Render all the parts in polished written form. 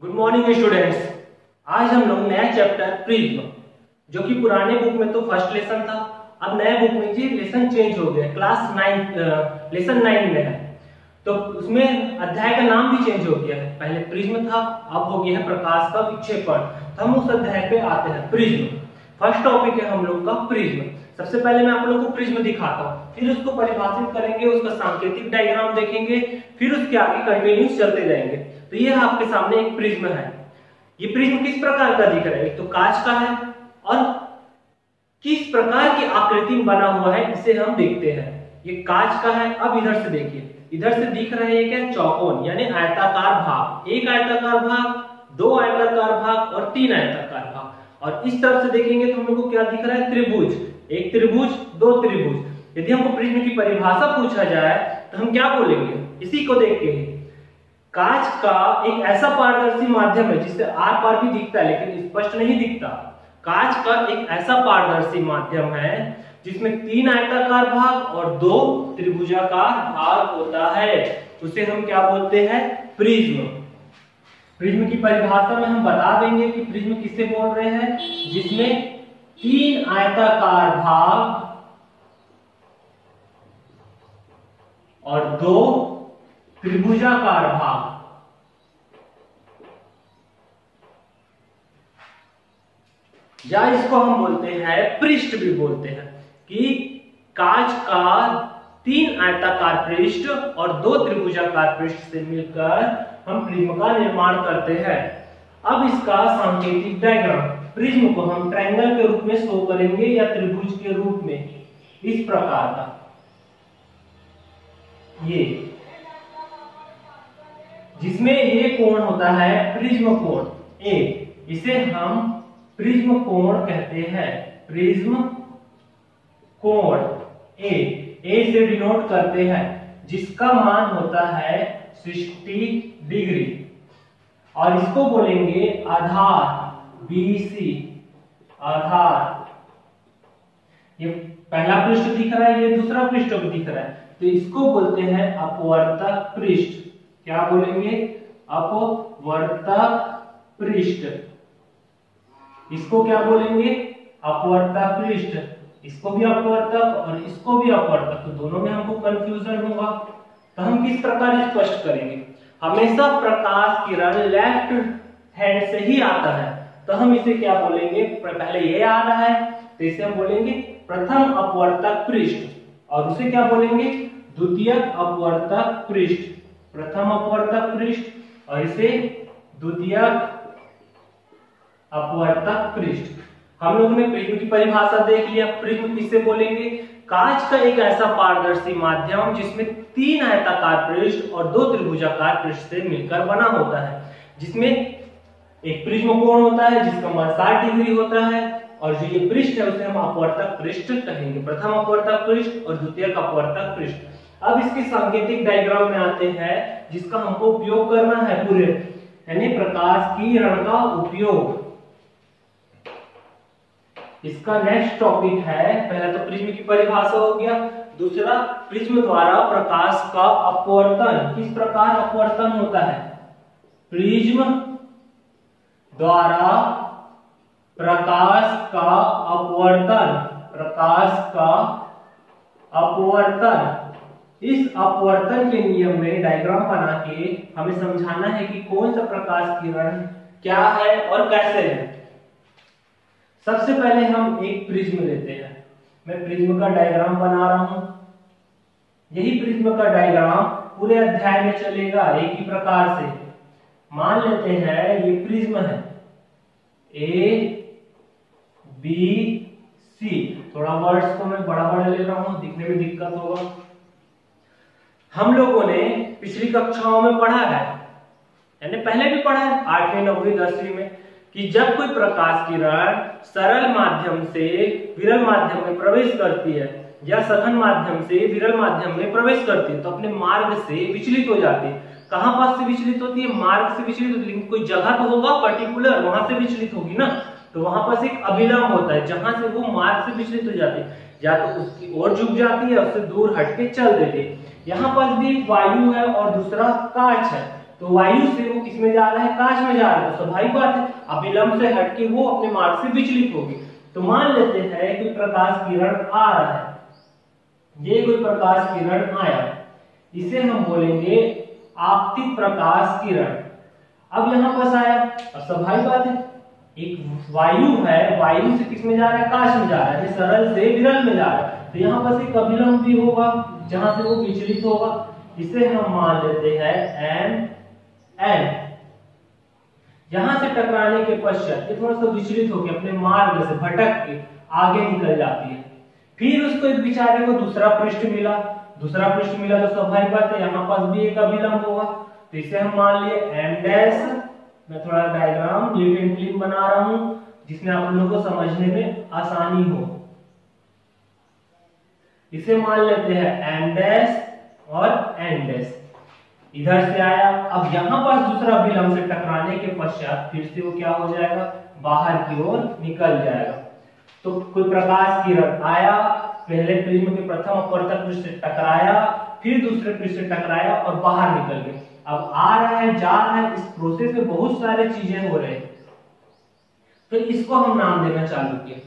Good morning students. आज हम लोग नया चैप्टर प्रिज्म, जो कि पुराने बुक में तो फर्स्ट लेसन था, अब नए बुक में जी लेसन चेंज हो गया, क्लास 9 लेसन 9 में है, तो उसमें अध्याय का नाम भी चेंज हो गया है। पहले प्रिज्म था, अब हो गया है प्रकाश का विक्षेपण। तो हम उस अध्याय पे आते हैं, प्रिज्म। फर्स्ट टॉपिक है हम लोग का प्रिज्म। सबसे पहले मैं आप लोग को प्रिज्म दिखाता हूँ, फिर उसको परिभाषित करेंगे, उसका सांकेतिक डायग्राम देखेंगे, फिर उसके आगे कंटिन्यूस चलते जाएंगे। तो ये आपके सामने एक प्रिज्म है। ये प्रिज्म किस प्रकार का दिख रहा है? एक तो कांच का है और किस प्रकार की आकृति में बना हुआ है इसे हम देखते हैं। ये कांच का है। अब इधर से देखिए, इधर से दिख रहे हैं क्या? चौकोन यानी आयताकार भाग, एक आयताकार भाग, दो आयताकार भाग और तीन आयताकार भाग। और इस तरफ से देखेंगे तो हम लोग को क्या दिख रहा है? त्रिभुज, एक त्रिभुज, दो त्रिभुज। यदि हमको प्रिज्म की परिभाषा पूछा जाए तो हम क्या बोलेंगे? इसी को देख के, कांच का एक ऐसा पारदर्शी माध्यम है जिससे आर पार भी दिखता है लेकिन स्पष्ट नहीं दिखता। कांच का एक ऐसा पारदर्शी माध्यम है जिसमें तीन आयताकार भाग और दो त्रिभुजाकार भाग होता है, उसे हम क्या बोलते हैं? प्रिज्म। प्रिज्म की परिभाषा में हम बता देंगे कि प्रिज्म किससे बोल रहे हैं? जिसमें तीन आयताकार भाग और दो त्रिभुजाकार भाग। या इसको हम बोलते हैं पृष्ठ भी बोलते हैं, कि कांच का तीन आयताकार पृष्ठ और दो त्रिभुजाकार पृष्ठ से मिलकर हम प्रिज्म का निर्माण करते हैं। अब इसका सांकेतिक डायग्राम, प्रिज्म को हम ट्रायंगल के रूप में शो करेंगे या त्रिभुज के रूप में, इस प्रकार का। ये जिसमें ये कोण होता है प्रिज्म कोण ए, इसे हम प्रिज्म कोण कहते हैं। प्रिज्म कोण ए से डिनोट करते हैं, जिसका मान होता है 60 डिग्री। और इसको बोलेंगे आधार, BC आधार। ये पहला पृष्ठ दिख रहा है, ये दूसरा पृष्ठ भी दिख रहा है, तो इसको बोलते हैं अपवर्तक पृष्ठ। क्या बोलेंगे? अपवर्तक पृष्ठ। इसको क्या बोलेंगे? अपवर्तक पृष्ठ। इसको भी अपवर्तक और इसको भी अपवर्तक, तो दोनों में हमको कंफ्यूजन होगा। तो हम किस प्रकार स्पष्ट करेंगे? हमेशा प्रकाश किरण लेफ्ट हैंड से ही आता है, तो हम इसे क्या बोलेंगे? पहले ये आ रहा है तो इसे हम बोलेंगे प्रथम अपवर्तक पृष्ठ, और उसे क्या बोलेंगे? द्वितीयक अपवर्तक पृष्ठ। प्रथम अपवर्तक पृष्ठ और इसे द्वितीयक अपवर्तक पृष्ठ। हम लोगों ने प्रिज्म की परिभाषा देख लिया। प्रिज्म किससे बोलेंगे? कांच का एक ऐसा पारदर्शी माध्यम जिसमें तीन आयताकार पृष्ठ और दो त्रिभुजाकार पृष्ठ से मिलकर बना होता है, जिसमें एक प्रिज्म कोण होता है जिसका मान 60 डिग्री होता है, और जो ये पृष्ठ है उसे हम अपवर्तक पृष्ठ कहेंगे। प्रथम अपवर्तक पृष्ठ और द्वितीयक अपवर्तक पृष्ठ। अब इसके सांकेतिक डायग्राम में आते हैं, जिसका हमको उपयोग करना है पूरे, यानी प्रकाश की किरण का उपयोग। इसका नेक्स्ट टॉपिक है, पहला तो प्रिज्म की परिभाषा हो गया, दूसरा प्रिज्म द्वारा प्रकाश का अपवर्तन। किस प्रकार अपवर्तन होता है? प्रिज्म द्वारा प्रकाश का अपवर्तन, प्रकाश का अपवर्तन। इस अपवर्तन के नियम में डायग्राम बना के हमें समझाना है कि कौन सा प्रकाश किरण क्या है और कैसे है। सबसे पहले हम एक प्रिज्म लेते हैं। मैं प्रिज्म का डायग्राम बना रहा हूं। यही प्रिज्म का डायग्राम पूरे अध्याय में चलेगा एक ही प्रकार से। मान लेते हैं ये प्रिज्म है A B C। थोड़ा वर्ड्स को मैं बड़ा बड़ा ले रहा हूं, दिखने में दिक्कत होगा। हम लोगों ने पिछली कक्षाओं में पढ़ा है, यानी पहले भी पढ़ा है 8वीं 9वीं 10वीं में, कि जब कोई प्रकाश किरण सरल माध्यम से विरल माध्यम में प्रवेश करती है या सघन माध्यम से विरल माध्यम में प्रवेश करती है, तो अपने मार्ग से विचलित हो जाती है। कहां पास से विचलित होती है? मार्ग से विचलित होती है, लेकिन कोई जगह तो होगा पर्टिकुलर, वहां से विचलित होगी ना। तो वहां पास एक अभिलंब होता है जहां से वो मार्ग से विचलित हो जाती है, या तो उसकी ओर झुक जाती है, उससे दूर हटके चल देती है। यहाँ पास भी वायु है और दूसरा कांच है, तो वायु से वो किसमें जा रहा है, काश में जा रहा है, तो स्वाभाविक बात है अभिलंब से हटके वो अपने मार्ग से विचलित होगी। तो मान लेते हैं कि प्रकाश किरण आ रहा है, ये कोई प्रकाश किरण आया, इसे हम बोलेंगे आपतित प्रकाश किरण। अब यहाँ पास आया, अब स्वाभाविक बात है एक वायु है, वायु से किसमें जा रहा है, काश में जा रहा है, सरल से विरल में जा रहा है, तो यहाँ पास एक अभिलंब भी होगा जहां से वो विचलित होगा, इसे हम मान लेते हैं एम एन। यहां से टकराने के पश्चात ये थोड़ा सा विचलित होकर अपने मार्ग से भटक के आगे निकल जाती है। फिर उसको एक बेचारे को दूसरा पृष्ठ मिला, दूसरा पृष्ठ मिला तो स्वाभाविक बात है यहाँ पास भी एक अभिलंब होगा, तो इसे हम मान लिए एम डैश। मैं थोड़ा डायग्राम नीट एंड क्लीन बना रहा हूं जिसमें आप लोगों को समझने में आसानी हो। इसे मान लेते हैं एम डैश और एन डैश, इधर से आया। अब यहां पर दूसरा अभिलंब से टकराने के पश्चात फिर से वो क्या हो जाएगा, बाहर की ओर निकल जाएगा। तो कोई प्रकाश किरण आया, पहले प्रिज्म के प्रथम अपवर्तक पृष्ठ से टकराया, फिर दूसरे पृष्ठ से टकराया और बाहर निकल गया। अब आ रहा है, जा रहा है, इस प्रोसेस में बहुत सारे चीजें हो रहे हैं, तो इसको हम नाम देना चालू किया।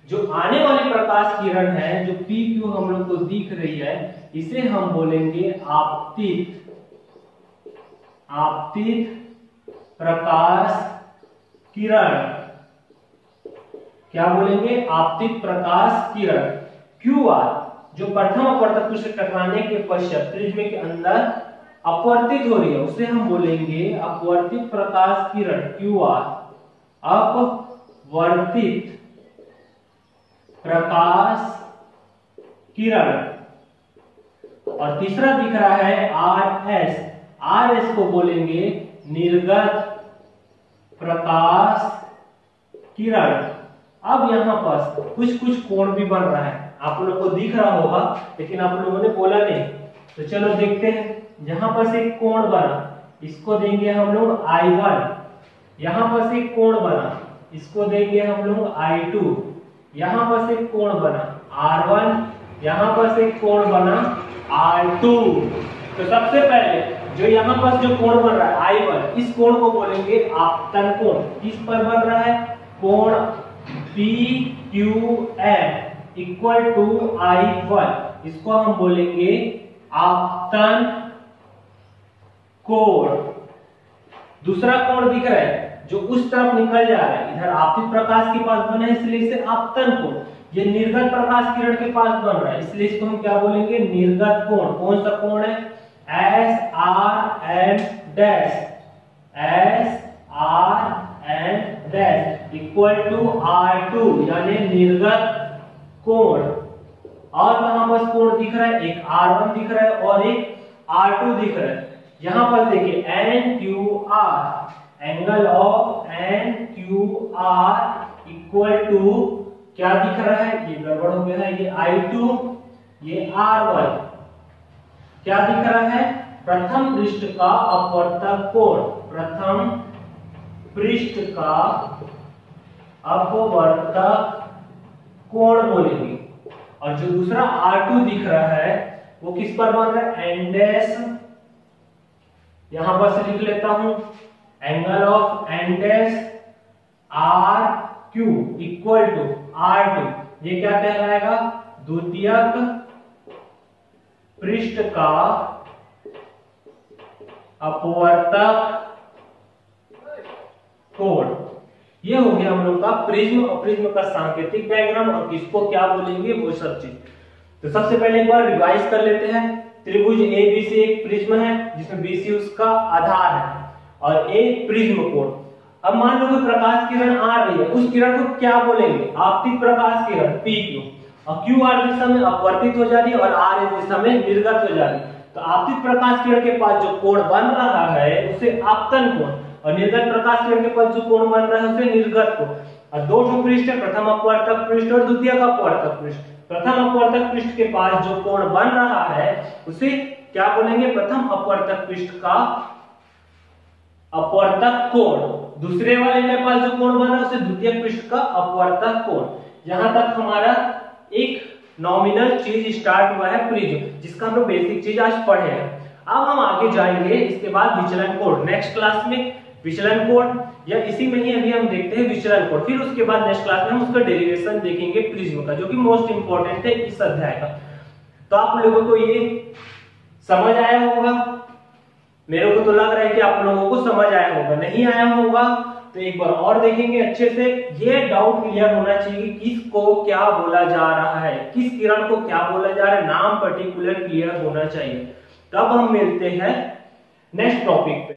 जो आने वाली प्रकाश किरण है, जो पी क्यू हम लोग को दिख रही है, इसे हम बोलेंगे आपतित प्रकाश किरण। क्या बोलेंगे, आपतित प्रकाश किरण। क्यू आर जो प्रथम अपवर्तक पृष्ठ से टकराने के पश्चात प्रिज्म के अंदर अपवर्तित हो रही है, उसे हम बोलेंगे अपवर्तित प्रकाश किरण, क्यू आर, अपवर्तित प्रकाश किरण। और तीसरा दिख रहा है आर एस, आर एस को बोलेंगे निर्गत प्रकाश किरण। अब यहां पर कुछ कुछ कोण भी बन रहा है, आप लोगों को दिख रहा होगा लेकिन आप लोगों ने बोला नहीं, तो चलो देखते हैं। यहां पर से एक कोण बना, इसको देंगे हम लोग I1। यहां पर से एक कोण बना, इसको देंगे हम लोग I2। यहां पर से एक कोण बना R1, यहां पर से एक कोण बना R2। तो सबसे पहले जो यहाँ पर जो कोण बन रहा है I1, इस कोण को बोलेंगे आपतन कोण। किस पर बन रहा है, कोण PQM इक्वल टू I1, इसको हम बोलेंगे आपतन कोण। दूसरा कोण दिख रहा है जो उस तरफ निकल जा रहा है, इधर आपतित प्रकाश के पास बना है इसलिए इसे आपतन कोण। ये निर्गत प्रकाश किरण के पास बन रहा है इसलिए इसको हम क्या बोलेंगे, निर्गत कोण। कौन सा कोण है, SRM dash, SRM dash equal to R2 यानी निर्गत कोण। और वहां पर कोण दिख रहा है, एक R1 दिख रहा है और एक R2 दिख रहा है। यहां पर देखिए NQR, angle of NQR equal to क्या दिख रहा है, ये गड़बड़ हो गया है, ये I2, ये R1। क्या दिख रहा है, प्रथम पृष्ठ का अपवर्तक कोण, प्रथम पृष्ठ का अपवर्तक कोण बोलेंगे। और जो दूसरा R2 दिख रहा है वो किस पर बन रहा है, N डैश। यहां पर से लिख लेता हूं, angle of N dash RQ equal to R2। ये क्या कहलाएगा, द्वितीयक पृष्ठ का अपवर्तक कोण। ये हो गया हम लोग का प्रिज्म और प्रिज्म का सांकेतिक डायग्राम और किसको क्या बोलेंगे वो सब चीज। तो सबसे पहले एक बार रिवाइज कर लेते हैं। त्रिभुज ABC एक प्रिज्म है जिसमें BC उसका आधार है और एक प्रिज्म कोण। अब मान लो कि प्रकाश किरण आ रही है, उस किरण को क्या बोलेंगे, आपतित प्रकाश किरण PQ। और QR दिशा में अपवर्तित हो जा रही है और RS दिशा में निर्गत हो जा रही है। तो आपतित प्रकाश किरण के पास जो कोण बन रहा है उसे आपतन कोण, और निर्गत प्रकाश किरण के पास जो कोण बन रहा है उसे निर्गत कोण। और दो ठो पृष्ठ है, प्रथम अपवर्तक पृष्ठ और द्वितीयक अपवर्तक पृष्ठ। प्रथम अपवर्तक पृष्ठ के पास जो कोण बन रहा है उसे क्या बोलेंगे, प्रथम अपवर्तक पृष्ठ का अपवर्तक कोण। दूसरे वाले के पास जो कोण बना उसे द्वितीयक पृष्ठ का अपवर्तक कोण। यहां तक हमारा एक नॉमिनल चीज स्टार्ट हुआ है प्रिज्म, जिसका हम लोग बेसिक चीज आज पढ़े हैं। अब हम आगे जाएंगे इसके बाद विचलन कोण, नेक्स्ट क्लास में विचलन कोण, या इसी में ही अभी हम देखते हैं विचलन कोण। फिर उसके बाद नेक्स्ट क्लास में हम उसका डेरिवेशन देखेंगे प्रिज्म का, जो कि मोस्ट इंपॉर्टेंट है इस अध्याय का। तो आप लोगों को ये समझ आया होगा, मेरे को तो लग रहा है कि आप लोगों को समझ आया होगा। नहीं आया होगा तो एक बार और देखेंगे अच्छे से। ये डाउट क्लियर होना चाहिए कि किसको क्या बोला जा रहा है, किस किरण को क्या बोला जा रहा है, नाम पर्टिकुलर क्लियर होना चाहिए। तब हम मिलते हैं नेक्स्ट टॉपिक पे।